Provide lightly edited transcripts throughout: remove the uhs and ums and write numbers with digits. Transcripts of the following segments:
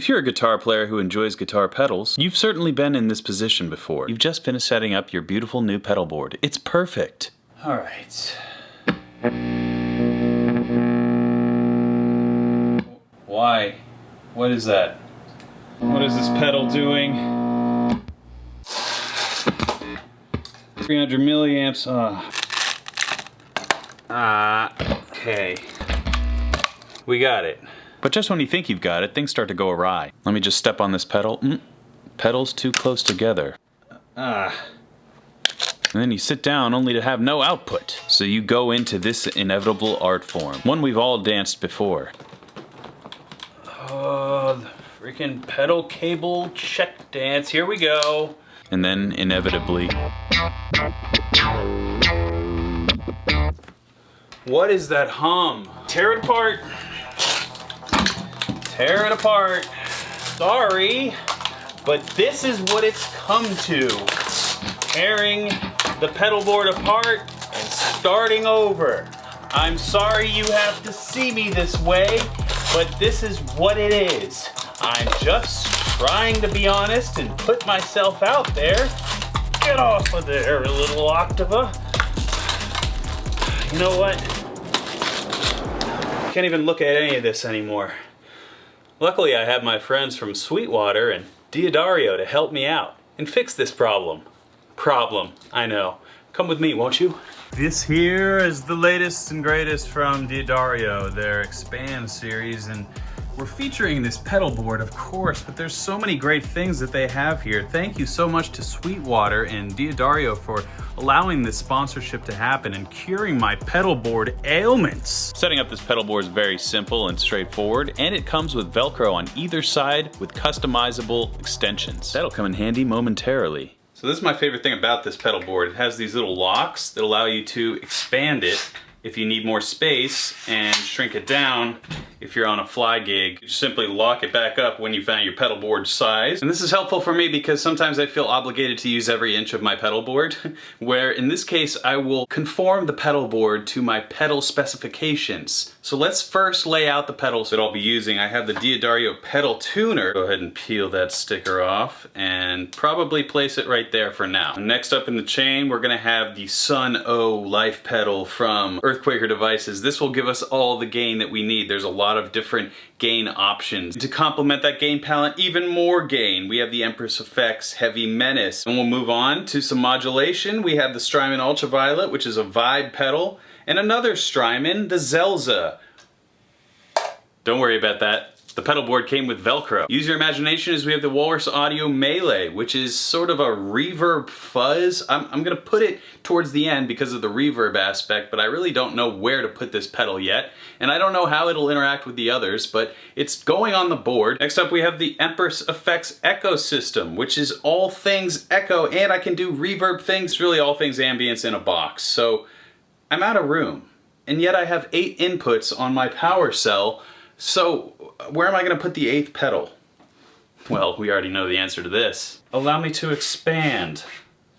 If you're a guitar player who enjoys guitar pedals, you've certainly been in this position before. You've just finished setting up your beautiful new pedal board. It's perfect. All right. Why? What is that? What is this pedal doing? 300 milliamps. Okay. We got it. But just when you think you've got it, things start to go awry. Let me just step on this pedal. Pedals too close together. And then you sit down only to have no output. So you go into this inevitable art form. One we've all danced before. Oh, the freaking pedal cable check dance. Here we go. And then inevitably. What is that hum? Tear it apart. Tear it apart. Sorry, but this is what it's come to. Tearing the pedal board apart and starting over. I'm sorry you have to see me this way, but this is what it is. I'm just trying to be honest and put myself out there. Get off of there, little Octava. You know what? I can't even look at any of this anymore. Luckily, I have my friends from Sweetwater and Diodario to help me out and fix this problem. I know. Come with me, won't you? This here is the latest and greatest from Diodario, their Expand series, and we're featuring this pedal board, of course, but there's so many great things that they have here. Thank you so much to Sweetwater and Diodario for allowing this sponsorship to happen and curing my pedal board ailments. Setting up this pedal board is very simple and straightforward, and it comes with Velcro on either side with customizable extensions. That'll come in handy momentarily. So this is my favorite thing about this pedal board. It has these little locks that allow you to expand it if you need more space and shrink it down if you're on a fly gig. You simply lock it back up when you find your pedal board size. And this is helpful for me because sometimes I feel obligated to use every inch of my pedal board, where in this case I will conform the pedal board to my pedal specifications. So let's first lay out the pedals that I'll be using. I have the Diodario pedal tuner. Go ahead and peel that sticker off and probably place it right there for now. Next up in the chain, we're gonna have the Sunn O life pedal from Earthquaker Devices. This will give us all the gain that we need. There's a lot of different gain options. To complement that gain palette, even more gain, we have the Empress Effects Heavy Menace. And we'll move on to some modulation. We have the Strymon Ultraviolet, which is a vibe pedal, and another Strymon, the Zelzah. Don't worry about that. The pedal board came with Velcro. Use your imagination as we have the Walrus Audio Melee, which is sort of a reverb fuzz. I'm gonna put it towards the end because of the reverb aspect, but I really don't know where to put this pedal yet, and I don't know how it'll interact with the others, but it's going on the board. Next up we have the Empress Effects Echosystem, which is all things echo, and I can do reverb things, really all things ambience in a box. So I'm out of room, and yet I have 8 inputs on my power cell. So where am I going to put the 8th pedal? Well, we already know the answer to this. Allow me to expand.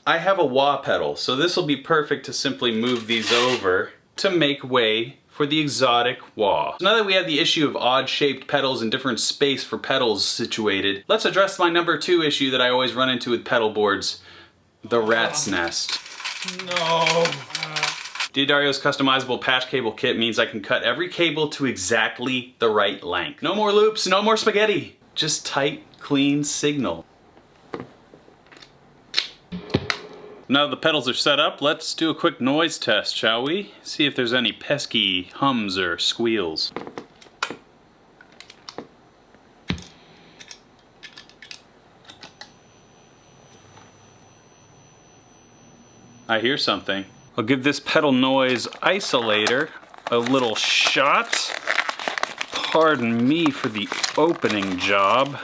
I have a wah pedal, so this will be perfect to simply move these over to make way for the Xotic Wah. So now that we have the issue of odd-shaped pedals and different space for pedals situated, let's address my number 2 issue that I always run into with pedal boards, the rat's nest. No. Diodario's customizable patch cable kit means I can cut every cable to exactly the right length. No more loops, no more spaghetti. Just tight, clean signal. Now the pedals are set up, let's do a quick noise test, shall we? See if there's any pesky hums or squeals. I hear something. I'll give this pedal noise isolator a little shot. Pardon me for the opening job,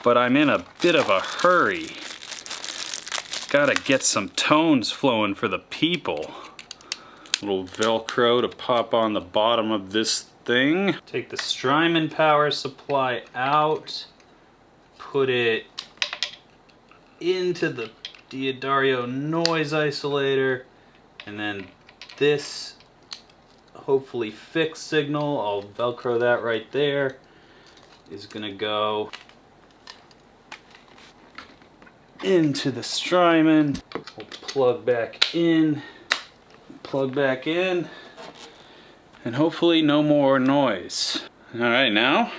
but I'm in a bit of a hurry. Gotta get some tones flowing for the people. Little Velcro to pop on the bottom of this thing. Take the Strymon power supply out, put it into the Diodario noise isolator, and then this hopefully fixed signal, I'll Velcro that right there. is gonna go into the Strymon. We'll plug back in, and hopefully no more noise. All right, now.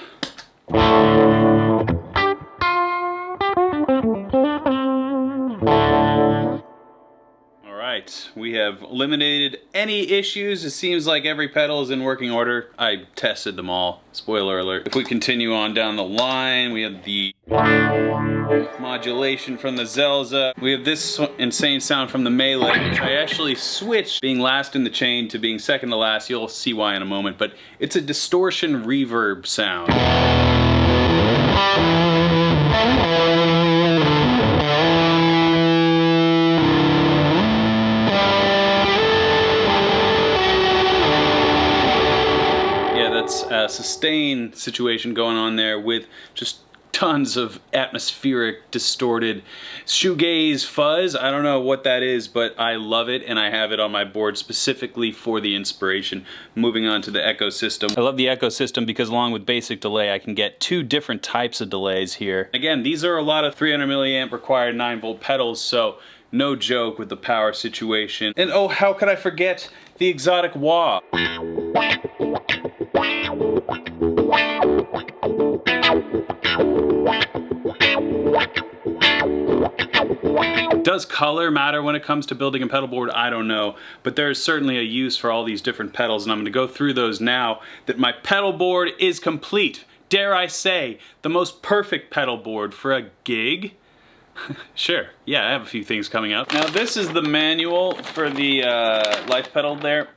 Alright, we have eliminated any issues. It seems like every pedal is in working order. I tested them all. Spoiler alert. If we continue on down the line, we have the modulation from the Zelzah. We have this insane sound from the Melee, which I actually switched being last in the chain to being second to last. You'll see why in a moment, but it's a distortion reverb sound. A sustain situation going on there with just tons of atmospheric, distorted shoegaze fuzz. I don't know what that is, but I love it, and I have it on my board specifically for the inspiration. Moving on to the Echosystem. I love the Echosystem because along with basic delay, I can get two different types of delays here. Again, these are a lot of 300 milliamp required 9-volt pedals, so no joke with the power situation. And oh, how could I forget the Xotic Wah? Does color matter when it comes to building a pedal board? I don't know, but there's certainly a use for all these different pedals, and I'm going to go through those now that my pedal board is complete. Dare I say, the most perfect pedal board for a gig? Sure, yeah, I have a few things coming up. Now this is the manual for the life pedal there.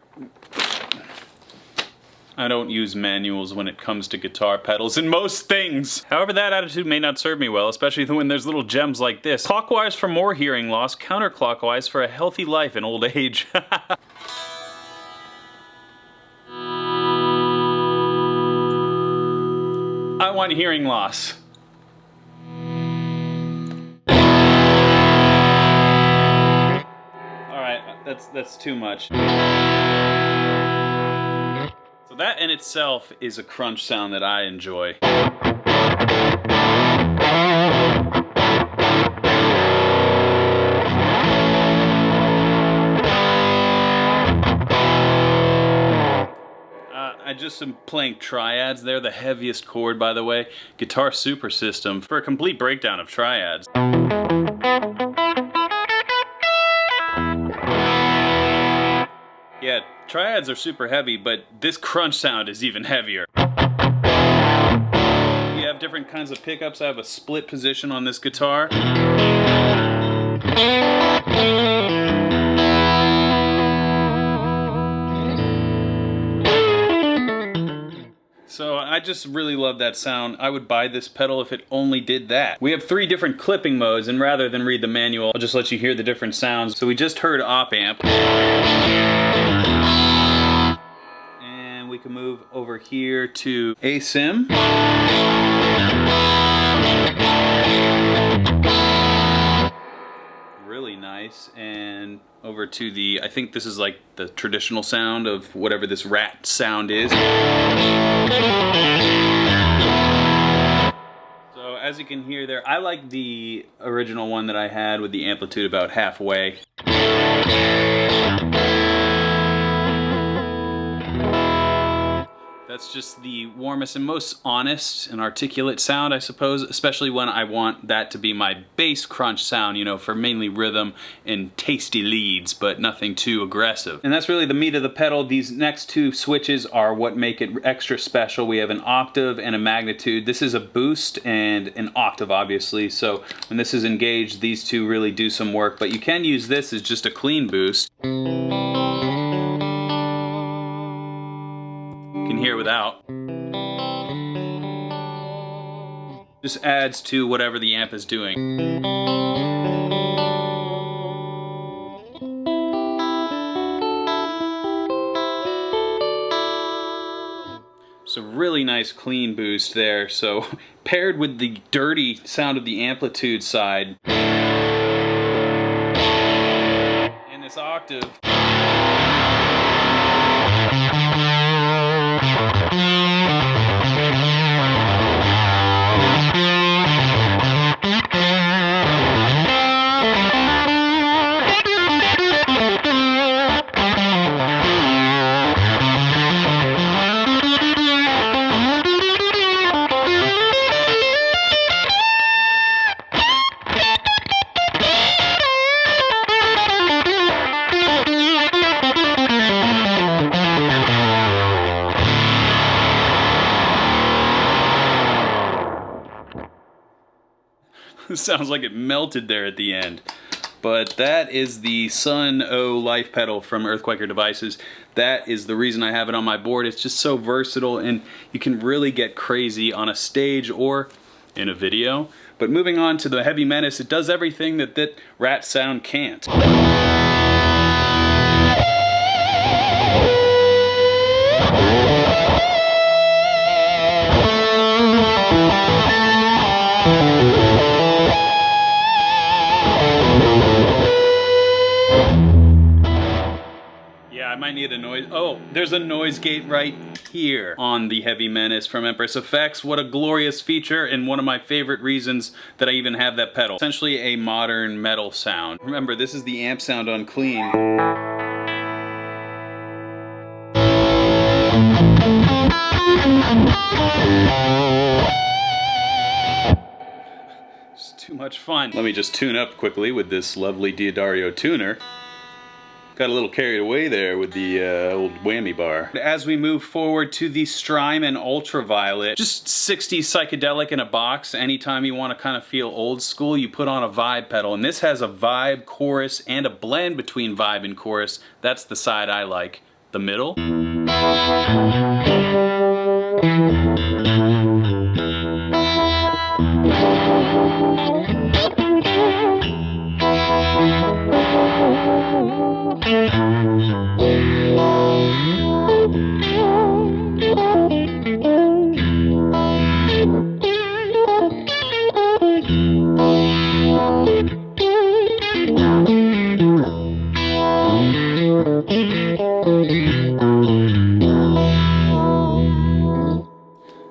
I don't use manuals when it comes to guitar pedals and most things. However, that attitude may not serve me well, especially when there's little gems like this. Clockwise for more hearing loss, counterclockwise for a healthy life in old age. I want hearing loss. Alright, that's too much. So that in itself is a crunch sound that I enjoy. I just am playing triads. They're the heaviest chord, by the way. Guitar Super System for a complete breakdown of triads. Yeah, triads are super heavy, but this crunch sound is even heavier. If you have different kinds of pickups, I have a split position on this guitar. So I just really love that sound. I would buy this pedal if it only did that. We have 3 different clipping modes, and rather than read the manual, I'll just let you hear the different sounds. So we just heard op amp. And we can move over here to ASIM. Really nice. And over to the, I think this is like the traditional sound of whatever this rat sound is. So as you can hear there, I like the original one that I had with the amplitude about halfway. That's just the warmest and most honest and articulate sound, I suppose, especially when I want that to be my bass crunch sound, you know, for mainly rhythm and tasty leads, but nothing too aggressive. And that's really the meat of the pedal. These next 2 switches are what make it extra special. We have an octave and a magnitude. This is a boost and an octave, obviously, so when this is engaged, these 2 really do some work, but you can use this as just a clean boost. Can hear without. Just adds to whatever the amp is doing. So really nice clean boost there. So paired with the dirty sound of the amplitude side and this octave. Sounds like it melted there at the end. But that is the Sunn life pedal from Earthquaker Devices. That is the reason I have it on my board. It's just so versatile, and you can really get crazy on a stage or in a video. But moving on to the Heavy Menace, it does everything that that Rat sound can't. I might need a noise. Oh, there's a noise gate right here on the Heavy Menace from Empress Effects. What a glorious feature, and one of my favorite reasons that I even have that pedal. Essentially a modern metal sound. Remember, this is the amp sound on clean. It's too much fun. Let me just tune up quickly with this lovely D'Addario tuner. Got a little carried away there with the old whammy bar. As we move forward to the Strymon Ultraviolet, just 60s psychedelic in a box. Anytime you want to kind of feel old school, you put on a vibe pedal. And this has a vibe chorus and a blend between vibe and chorus. That's the side I like. The middle.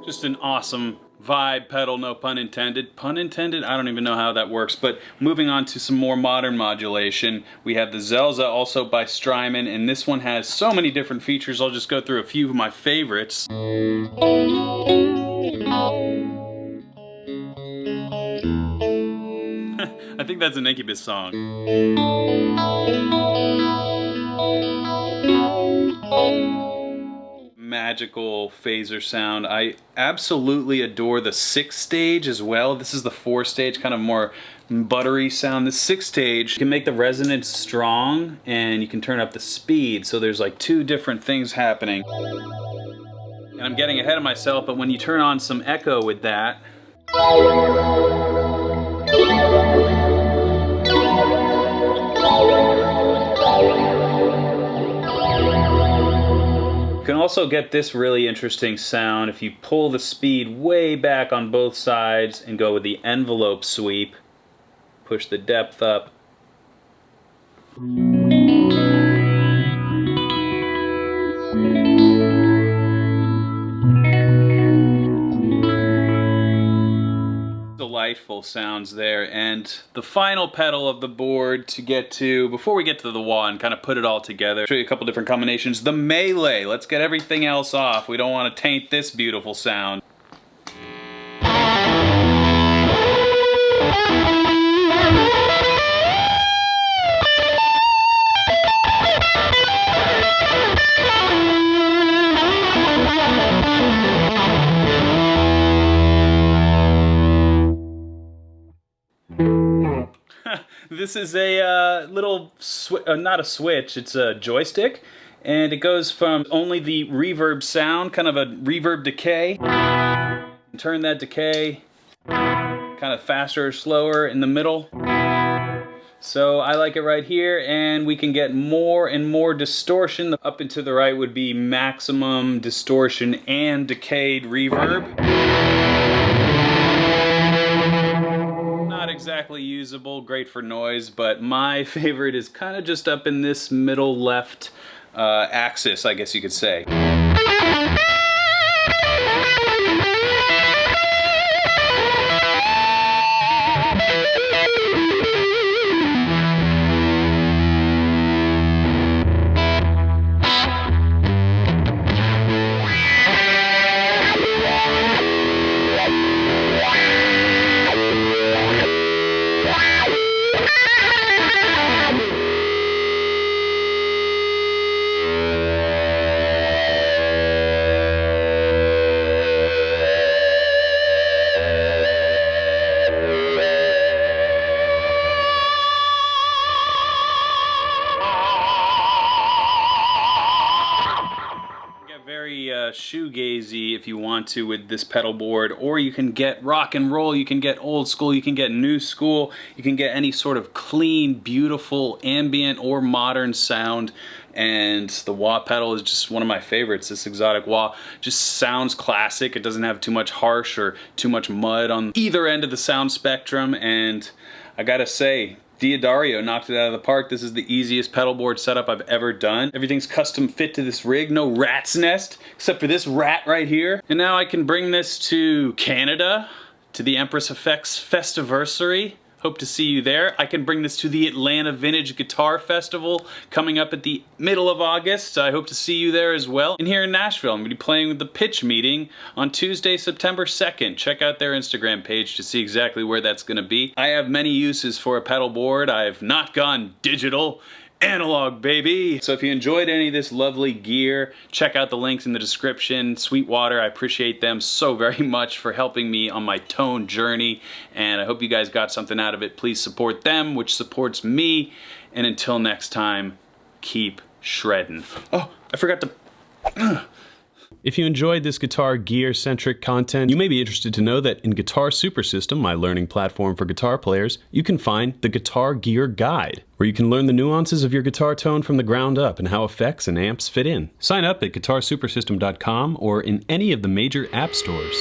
Just an awesome vibe pedal, no pun intended. Pun intended? I don't even know how that works. But moving on to some more modern modulation, we have the Zelzah, also by Strymon, and this one has so many different features. I'll just go through a few of my favorites. I think that's an Incubus song. Magical phaser sound. I absolutely adore the 6th stage as well. This is the 4th stage, kind of more buttery sound. The 6th stage, you can make the resonance strong and you can turn up the speed, so there's like 2 different things happening. And I'm getting ahead of myself, but when you turn on some echo with that, you can also get this really interesting sound if you pull the speed way back on both sides and go with the envelope sweep. Push the depth up. Delightful sounds there. And the final pedal of the board to get to, before we get to the wah and kind of put it all together, show you a couple different combinations. The melee. Let's get everything else off. We don't want to taint this beautiful sound. This is a little, not a switch, it's a joystick, and it goes from only the reverb sound, kind of a reverb decay, turn that decay kind of faster or slower in the middle. So I like it right here, and we can get more and more distortion. Up and to the right would be maximum distortion and decayed reverb. Not exactly usable, great for noise, but my favorite is kind of just up in this middle left axis, I guess you could say. shoegazy if you want to with this pedal board, or you can get rock and roll, you can get old school, you can get new school, you can get any sort of clean, beautiful, ambient or modern sound. And the wah pedal is just one of my favorites. This Xotic Wah just sounds classic. It doesn't have too much harsh or too much mud on either end of the sound spectrum, and I gotta say, D'Addario knocked it out of the park. This is the easiest pedal board setup I've ever done. Everything's custom fit to this rig, no rat's nest, except for this rat right here. And now I can bring this to Canada, to the Empress Effects Festiversary. Hope to see you there. I can bring this to the Atlanta Vintage Guitar Festival coming up at the middle of August. I hope to see you there as well. And here in Nashville, I'm going to be playing with the Pitch Meeting on Tuesday, September 2nd. Check out their Instagram page to see exactly where that's going to be. I have many uses for a pedal board. I've not gone digital. Analog, baby! So if you enjoyed any of this lovely gear, check out the links in the description. Sweetwater, I appreciate them so very much for helping me on my tone journey, and I hope you guys got something out of it. Please support them, which supports me, and until next time, keep shredding. Oh, I forgot to... If you enjoyed this guitar gear-centric content, you may be interested to know that in Guitar Supersystem, my learning platform for guitar players, you can find the Guitar Gear Guide, where you can learn the nuances of your guitar tone from the ground up and how effects and amps fit in. Sign up at guitarsupersystem.com or in any of the major app stores.